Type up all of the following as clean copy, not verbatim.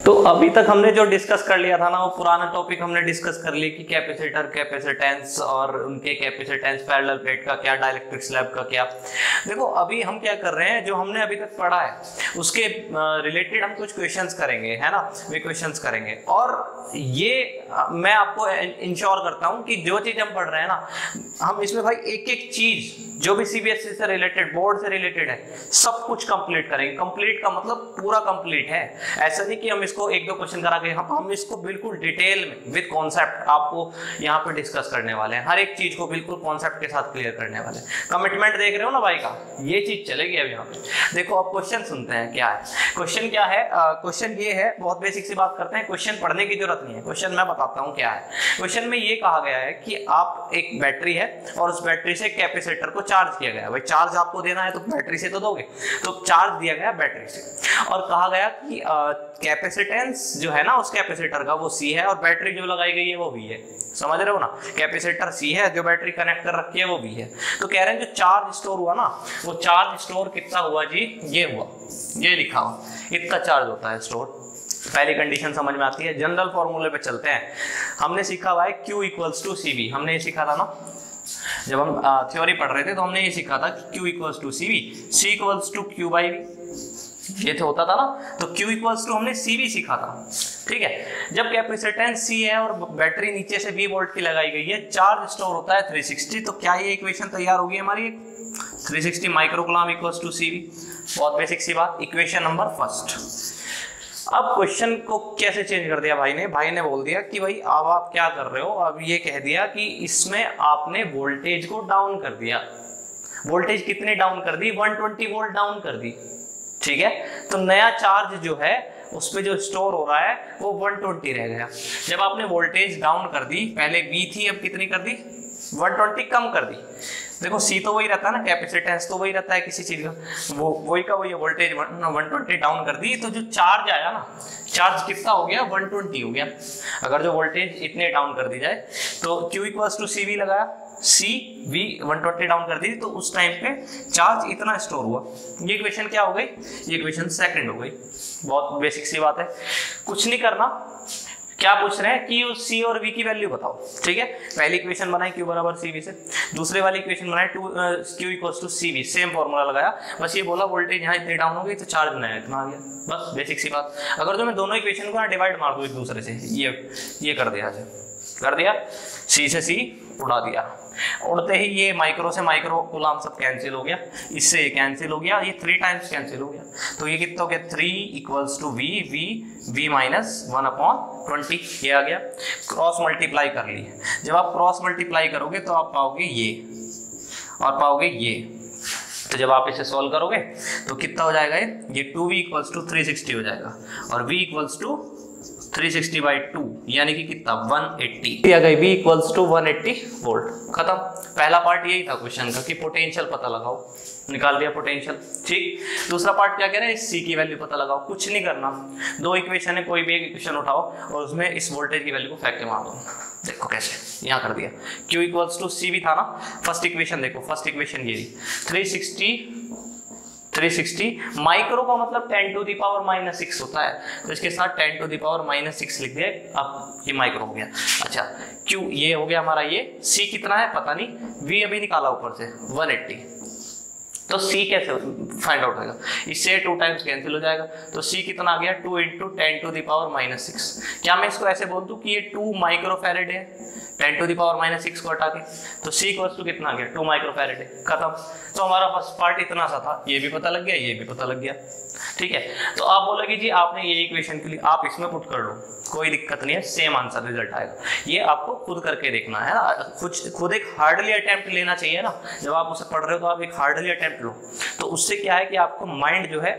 तो अभी तक हमने जो डिस्कस कर लिया था ना, वो पुराना टॉपिक हमने डिस्कस कर लिया कि कैपेसिटर, कैपेसिटेंस और उनके कैपेसिटेंस, पैरेलल प्लेट का क्या, डाइलेक्ट्रिक स्लैब का क्या। देखो अभी हम क्या कर रहे हैं, जो हमने अभी तक पढ़ा है उसके रिलेटेड हम कुछ क्वेश्चंस करेंगे, है ना, वे क्वेश्चंस करेंगे। और ये मैं आपको इंश्योर करता हूं कि जो चीज हम पढ़ रहे हैं ना, हम इसमें भाई एक एक चीज जो भी सीबीएसई से रिलेटेड, बोर्ड से रिलेटेड है, सब कुछ कंप्लीट करेंगे। कंप्लीट का मतलब पूरा कंप्लीट है, ऐसा नहीं कि हम इसको एक दो क्वेश्चन करा के, हम इसको बिल्कुल डिटेल में विद कॉन्सेप्ट आपको यहाँ पे डिस्कस करने वाले हैं। हर एक चीज को बिल्कुल कॉन्सेप्ट के साथ क्लियर करने वाले हैं। कमिटमेंट देख रहे हो ना भाई का, ये चीज चलेगी अब यहाँ पे। देखो अब क्वेश्चन सुनते हैं क्या है। क्वेश्चन क्या है? क्वेश्चन ये है, बहुत बेसिक सी बात करते हैं, क्वेश्चन पढ़ने की जरूरत नहीं है, क्वेश्चन मैं बताता हूँ क्या है। क्वेश्चन में ये कहा गया है कि आप एक बैटरी है और उस बैटरी से कैपेसिटर को चार्ज किया गया। भाई चार्ज आपको देना है तो बैटरी से तो दोगे, तो चार्ज दिया गया बैटरी से। और कहा गया कि कैपेसिटेंस जो है ना उस कैपेसिटर का, वो C है और बैटरी जो लगाई गई है वो V है। समझ रहे हो ना, कैपेसिटर C है, जो बैटरी कनेक्ट कर रखी है वो V है। तो कह रहे हैं जो चार्ज स्टोर हुआ ना, वो चार्ज स्टोर कितना हुआ जी, ये हुआ, ये लिखा हुआ, इतना चार्ज होता है स्टोर। पहली कंडीशन समझ में आती है। जनरल फॉर्मूले पे चलते हैं। हमने सीखा हुआ है Q इक्वल्स टू CV, हमने ये सीखा था ना जब हम थ्योरी पढ़ रहे थे, तो हमने ये सीखा था कि Q equals to CV, C equals to Q by V, ये तो होता था ना। तो Q इक्वल्स टू हमने CV सीखा था, ठीक है। जब कैपेसिटेंस C है और बैटरी नीचे से 20 वोल्ट की लगाई गई है, चार्ज स्टोर होता है 360, तो क्या ये इक्वेशन तैयार होगी हमारी? 360 माइक्रोकूलम इक्वल्स टू CV। बहुत बेसिक सी बात, इक्वेशन नंबर फर्स्ट। अब क्वेश्चन को कैसे चेंज कर दिया भाई ने बोल दिया कि भाई अब आप क्या कर रहे हो, अब ये कह दिया कि इसमें आपने वोल्टेज को डाउन कर दिया। वोल्टेज कितने डाउन कर दी? 120 वोल्ट डाउन कर दी, ठीक है। तो नया चार्ज जो है उस पे जो स्टोर हो रहा है वो 120 रह गया। जब आपने वोल्टेज डाउन कर दी, पहले V थी, अब कितनी कर दी? 120 कम कर दी। देखो C तो वही रहता है ना, कैपेसिटेंस तो वही रहता है किसी चीज का, वो वही का वही, वोल्टेज 120 डाउन कर दी, तो जो चार्ज आया ना, चार्ज कितना हो गया? 120 हो गया। अगर जो वोल्टेज इतने डाउन कर दी जाए, तो Q इक्वल्स टू CV लगाया, C V 120 डाउन कर दी, तो उस टाइम पे चार्ज इतना स्टोर हुआ। ये इक्वेशन क्या हो गई? ये इक्वेशन सेकंड हो गई। बहुत बेसिक सी बात है, कुछ नहीं करना। क्या पूछ रहे हैं कि C और V की वैल्यू बताओ, ठीक है। पहली इक्वेशन बनाई Q बराबर CV से, दूसरे वाली इक्वेशन बनाई Q equals to CV, same formula लगाया, बस ये बोला वोल्टेज यहाँ इतनी डाउन हो गई तो चार्ज नया इतना आ गया, बस बेसिक सी बात। अगर तो मैं दोनों इक्वेशन को ना डिवाइड मार दूं एक दूसरे से, ये कर दिया, C से C उड़ा दिया, उड़ते ही ये माइक्रो से माइक्रो कूलम सब कैंसिल हो गया, इससे ये कैंसिल हो गया, ये 3 टाइम्स कैंसिल हो गया, तो ये कितना हो गया? 3 इक्वल्स टू V माइनस 1/20, ये आ गया। क्रॉस मल्टीप्लाई कर ली। जब आप क्रॉस मल्टीप्लाई करोगे तो आप पाओगे ये और पाओगे ये, तो जब आप इसे सॉल्व करोगे तो कितना हो जाएगा? ये 2V इक्वल्स टू 360 हो जाएगा और V इक्वल्स टू 360/2 यानी कि कितना? 180 आ गई। V equals to 180 volt. खत्म। पहला पार्ट यही था क्वेश्चन का कि पोटेंशियल पता लगाओ, निकाल दिया पोटेंशियल, ठीक। दूसरा पार्ट क्या कह रहे हैं? इस C की वैल्यू पता लगाओ। कुछ नहीं करना, दो इक्वेशन है, कोई भी एक इक्वेशन उठाओ और उसमें इस वोल्टेज की वैल्यू को फेंक के मार दो। देखो कैसे, यहाँ कर दिया। Q इक्वल्स टू CV था ना, फर्स्ट इक्वेशन देखो, फर्स्ट इक्वेशन ये 360 माइक्रो का मतलब 10 टू द पावर माइनस 6 होता है, तो इसके साथ 10 टू द पावर माइनस 6 लिख दिया। अब ये माइक्रो हो गया। अच्छा, Q ये हो गया हमारा, ये C कितना है पता नहीं, V अभी निकाला ऊपर से 180, तो C कैसे फाइंड आउट होगा? इससे 2 टाइम्स कैंसिल हो जाएगा, तो C कितना आ गया? 2 × 10 टू द पावर माइनस 6। क्या मैं इसको ऐसे बोल दूं कि ये 2 माइक्रो फैरेड है, 10 टू द पावर माइनस 6 को हटा के, तो C इक्वल्स टू कितना आ गया? 2 माइक्रो फैरेड है। खत्म। तो हमारा फर्स्ट पार्ट इतना सा था, ये भी पता लग गया, ये भी पता लग गया, ठीक है। तो आप बोलोगे जी आपने ये इक्वेशन के लिए आप इसमें पुट कर लो, कोई दिक्कत नहीं है, सेम आंसर रिजल्ट आएगा। ये आपको खुद करके देखना है ना, खुद एक हार्डली अटेम्प्ट लेना चाहिए ना। जब आप उसे पढ़ रहे हो तो आप एक हार्डली अटेम्प्ट लो, तो उससे क्या है कि आपको माइंड जो है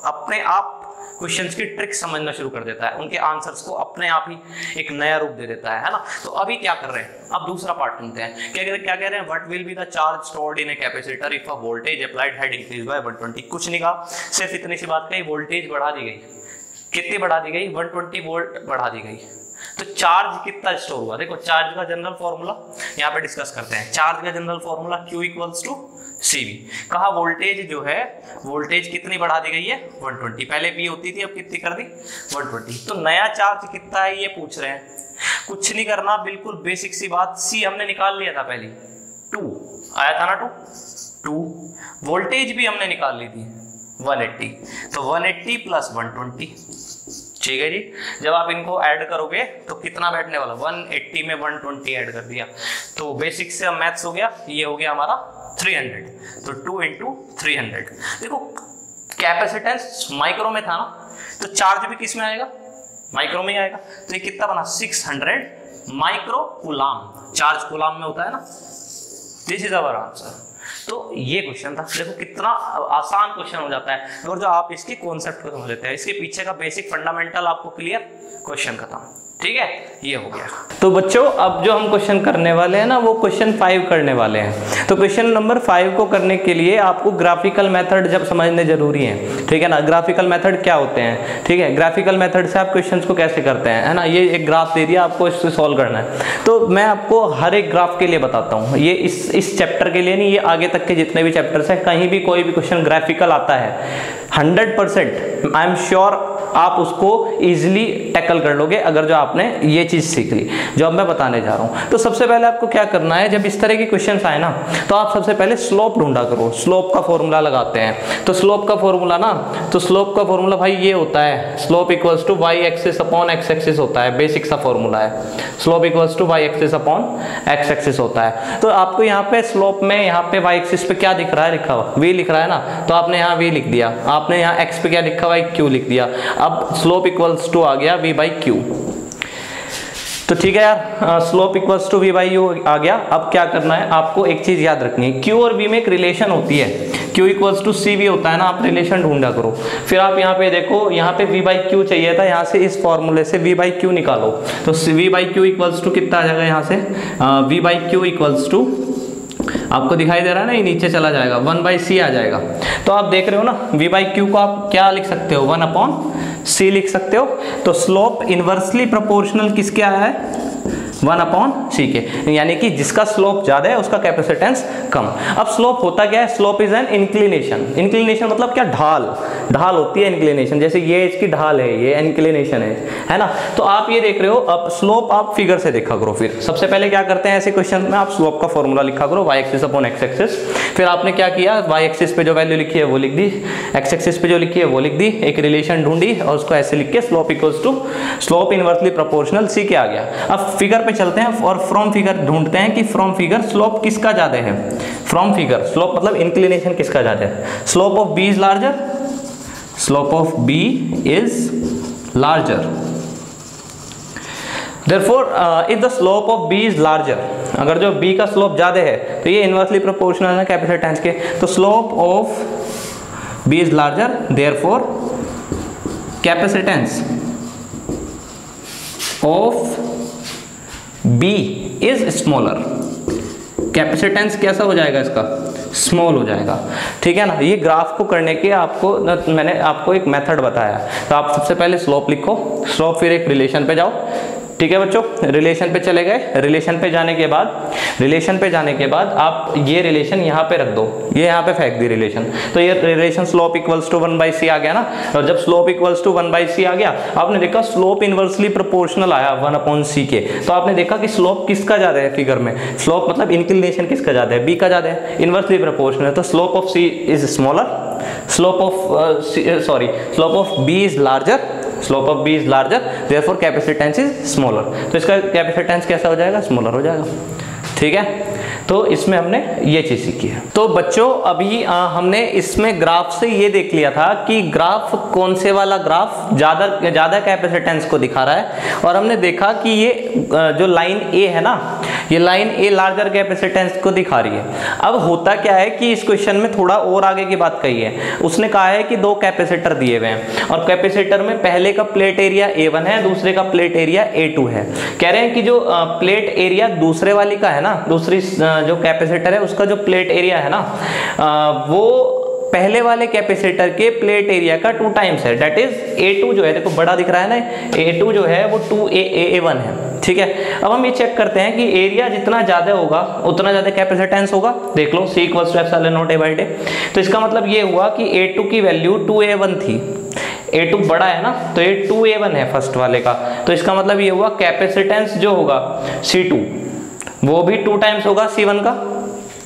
अपने आप क्वेश्चंस की ट्रिक समझना शुरू कर देता है, उनके आंसर्स को अपने आप ही एक नया रूप दे देता है ना। तो अभी क्या कर रहे हैं? अब दूसरा पार्ट सुनते हैं। क्या कह रहे हैं? What will be the charge stored in a capacitor if a voltage applied had increased by 120। कुछ नहीं कहा, सिर्फ इतनी सी बात कही, वोल्टेज बढ़ा दी गई। कितनी बढ़ा दी गई? 120 वोल्ट बढ़ा दी गई। तो चार्ज कितना स्टोर हुआ? देखो चार्ज का जनरल फॉर्मूला यहाँ पे डिस्कस करते हैं। चार्ज का general formula Q equals to CV। कहा वोल्टेज जो है, वोल्टेज कितनी बढ़ा दी गई है 120, पहले V होती थी अब कितनी कर दी 120। तो नया चार्ज कितना है ये पूछ रहे हैं, कुछ नहीं करना, बिल्कुल बेसिक सी बात, C हमने निकाल लिया था पहले 2 आया था ना 2, वोल्टेज भी हमने निकाल ली थी 180, तो 180 प्लस 120, ठीक है जी। जब आप इनको ऐड करोगे तो कितना बैठने वाला, 180 में 120 ऐड कर दिया, तो बेसिक से मैथ्स हो गया, ये हो गया हमारा 300, तो 2 इंटू 300। देखो कैपेसिटेंस माइक्रो में था ना, तो चार्ज भी किस में आएगा, माइक्रो में आएगा, तो ये कितना बना 600 माइक्रो कूलाम, चार्ज कूलाम में होता है ना। This is our answer. तो ये क्वेश्चन था, देखो कितना आसान क्वेश्चन हो जाता है और जो आप इसके कॉन्सेप्ट को समझ लेते हैं, इसके पीछे का बेसिक फंडामेंटल आपको क्लियर, क्वेश्चन खत्म, ठीक है, ये हो गया। तो बच्चों अब जो हम क्वेश्चन करने वाले हैं ना वो क्वेश्चन 5 करने वाले हैं। तो क्वेश्चन नंबर 5 को करने के लिए आपको ग्राफिकल मेथड जब समझने जरूरी है, ठीक है ना। ग्राफिकल मेथड क्या होते हैं, ठीक है, ग्राफिकल मेथड से आप क्वेश्चंस को कैसे करते हैं, है ना। ये एक ग्राफ दे दिया आपको, इससे सॉल्व करना है। तो मैं आपको हर एक ग्राफ के लिए बताता हूँ, ये इस चैप्टर के लिए नहीं, ये आगे तक के जितने भी चैप्टर्स हैं, कहीं भी कोई भी क्वेश्चन ग्राफिकल आता है 100% आई एम श्योर आप उसको इजीली टैकल कर लोगे अगर जो आपने ये चीज सीख ली जो अब मैं बताने जा रहा हूं। तो सबसे पहले आपको क्या करना है, जब इस तरह के क्वेश्चंस आए ना तो आप सबसे पहले स्लोप ढूंढा करो, स्लोप का फॉर्मूला लगाते हैं। तो स्लोप का फॉर्मूला ना, तो स्लोप का फॉर्मूला भाई ये होता है, slope equals to y axis upon x axis होता है, बेसिक सा फॉर्मूला है। Slope equals to y axis upon x axis होता है। तो आपको यहाँ पे स्लोप में यहाँ पे y एक्सिस पे क्या दिख रहा है, लिखा हुआ v लिख रहा है ना, तो आपने यहाँ v लिख दिया, आपने यहाँ x पे क्या लिखा हुआ है q लिख दिया। अब स्लोप इक्वल्स टू आ गया v बाई क्यू। तो ठीक है यार, slope equals to v by U आ गया। अब क्या करना है, आपको एक चीज याद रखनी है, q और v में एक रिलेशन होती है, q equals to C V होता है ना, आप रिलेशन ढूंढा करो। फिर आप यहाँ पे देखो, यहाँ पे v बाई क्यू चाहिए था, यहाँ से इस फॉर्मूले से v बाई क्यू निकालो, तो v by Q equals to कितना आ जाएगा, यहाँ से v by Q equals to आपको दिखाई दे रहा है ना, ये नीचे चला जाएगा, 1 बाई सी आ जाएगा। तो आप देख रहे हो ना, v बाई क्यू को आप क्या लिख सकते हो, 1 अपॉन सी लिख सकते हो। तो स्लोप इनवर्सली प्रोपोर्शनल किसके आया है, 1 अपॉन सी के, यानी कि जिसका स्लोप ज्यादा है उसका कैपेसिटेंस कम। अब स्लोप होता क्या है, slope is an inclination. Inclination मतलब क्या, ढाल, ढाल होती है इंक्लिनेशन, जैसे ये इसकी ढाल है, ये इंक्लिनेशन है ना। तो आप ये देख रहे हो, अब स्लोप आप फिगर से देखा करो। फिर सबसे पहले क्या करते हैं ऐसे क्वेश्चन में, आप स्लोप का फॉर्मूला लिखा करो, y axis upon x axis. फिर आपने क्या किया, y एक्सिस पे जो वैल्यू लिखी है वो लिख दी, x एक्सिस पे जो लिखी है वो लिख दी, एक रिलेशन ढूंढी और उसको ऐसे लिख के slope equals to slope inversely proportional C के आ गया। अब फिगर पे चलते हैं और फ्रॉम फिगर ढूंढते हैं कि फ्रॉम फिगर स्लोप किसका ज्यादा है। फ्रॉम फिगर स्लोप मतलब इंक्लिनेशन किसका ज्यादा है, slope of b is larger, slope of b is larger, therefore if the slope of b is larger, अगर जो b का स्लोप ज्यादा है तो ये इनवर्सली प्रोपोर्शनल है कैपेसिटेंस के, तो slope of b is larger, therefore capacitance of B is smaller. Capacitance कैसा हो जाएगा इसका, स्मॉल हो जाएगा, ठीक है ना। ये ग्राफ को करने के आपको मैंने आपको एक मेथड बताया। तो आप सबसे पहले स्लोप लिखो, स्लोप फिर एक रिलेशन पे जाओ, ठीक है बच्चों। रिलेशन पे चले गए, रिलेशन पे जाने के बाद आप ये रिलेशन यहाँ पे रख दो, ये यहाँ पे फेंक दी रिलेशन, तो ये relation slope equals to 1 by C आ गया ना। और जब slope equals to 1 by C आ गया, आपने देखा स्लोप इनवर्सली प्रोपोर्शनल आया 1 अपॉन सी के, तो आपने देखा कि स्लोप किसका ज्यादा है फिगर में, स्लोप मतलब इंक्लिनेशन किसका ज्यादा है, बी का ज्यादा है, इनवर्सली प्रोपोर्शनल है, तो slope of C is smaller, slope of B is larger, slope of B is larger, therefore capacitance is smaller. तो इसका कैपेसिटेंस कैसा हो जाएगा, स्मॉलर हो जाएगा, ठीक है। तो इसमें हमने ये चीज सीखी है। तो बच्चों अभी हमने इसमें ग्राफ से ये देख लिया था कि ग्राफ कौन से वाला ग्राफ ज्यादा कैपेसिटेंस को दिखा रहा है, और हमने देखा कि ये जो लाइन ए है ना, ये लाइन ए लार्जर कैपेसिटेंस को दिखा रही है। अब होता क्या है कि इस क्वेश्चन में थोड़ा और आगे की बात कही है, उसने कहा है कि 2 कैपेसिटर दिए हुए हैं और कैपेसिटर में पहले का प्लेट एरिया A1 है, दूसरे का प्लेट एरिया A2 है। कह रहे हैं कि जो प्लेट एरिया दूसरे वाली का है ना, दूसरी जो कैपेसिटर है उसका जो प्लेट एरिया है ना, वो पहले वाले कैपेसिटर के प्लेट एरिया का 2 टाइम्स है, दैट इज A2 जो है, देखो बड़ा दिख रहा है ना, A2 जो है वो 2A1 है, ठीक है। अब हम ये चेक करते हैं कि एरिया जितना ज्यादा होगा उतना ज्यादा कैपेसिटेंस होगा। देख लो C = ε0A/d। तो इसका मतलब ये हुआ कि A2 की वैल्यू 2A1 थी, A2 बड़ा है ना, तो ये 2A1 है फर्स्ट वाले का, तो इसका मतलब ये हुआ कैपेसिटेंस जो होगा C2 वो भी 2 टाइम्स होगा C1 का,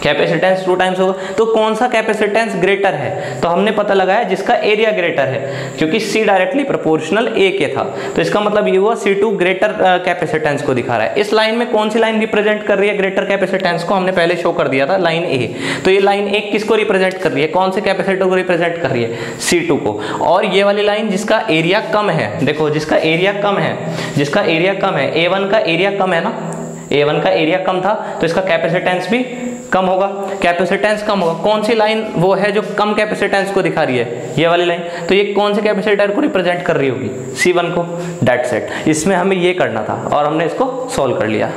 कैपेसिटेंस 2 टाइम्स होगा। तो कौन सा कैपेसिटेंस ग्रेटर है, तो हमने पता लगाया जिसका एरिया ग्रेटर है, क्योंकि C डायरेक्टली प्रोपोर्शनल A के था, तो इसका मतलब ये हुआ C2 ग्रेटर कैपेसिटेंस को दिखा रहा है। इस लाइन में कौन सी लाइन रिप्रेजेंट कर रही है ग्रेटर कैपेसिटेंस को, हमने पहले शो कर दिया था, लाइन A। तो ये लाइन A किसको रिप्रेजेंट कर रही है, कौन से कैपेसिटर को रिप्रेजेंट कर रही है, C2 को। और ये वाली लाइन जिसका एरिया कम है, देखो जिसका एरिया कम है, जिसका एरिया कम है, A1 का एरिया कम है ना, A1 का एरिया कम था, तो इसका कैपेसिटेंस भी कम होगा, कैपेसिटेंस कम होगा। कौन सी लाइन वो है जो कम कैपेसिटेंस को दिखा रही है, ये वाली लाइन, तो ये कौन से कैपेसिटर को रिप्रेजेंट कर रही होगी, C1 को, दैट्स इट। इसमें हमें ये करना था और हमने इसको सॉल्व कर लिया।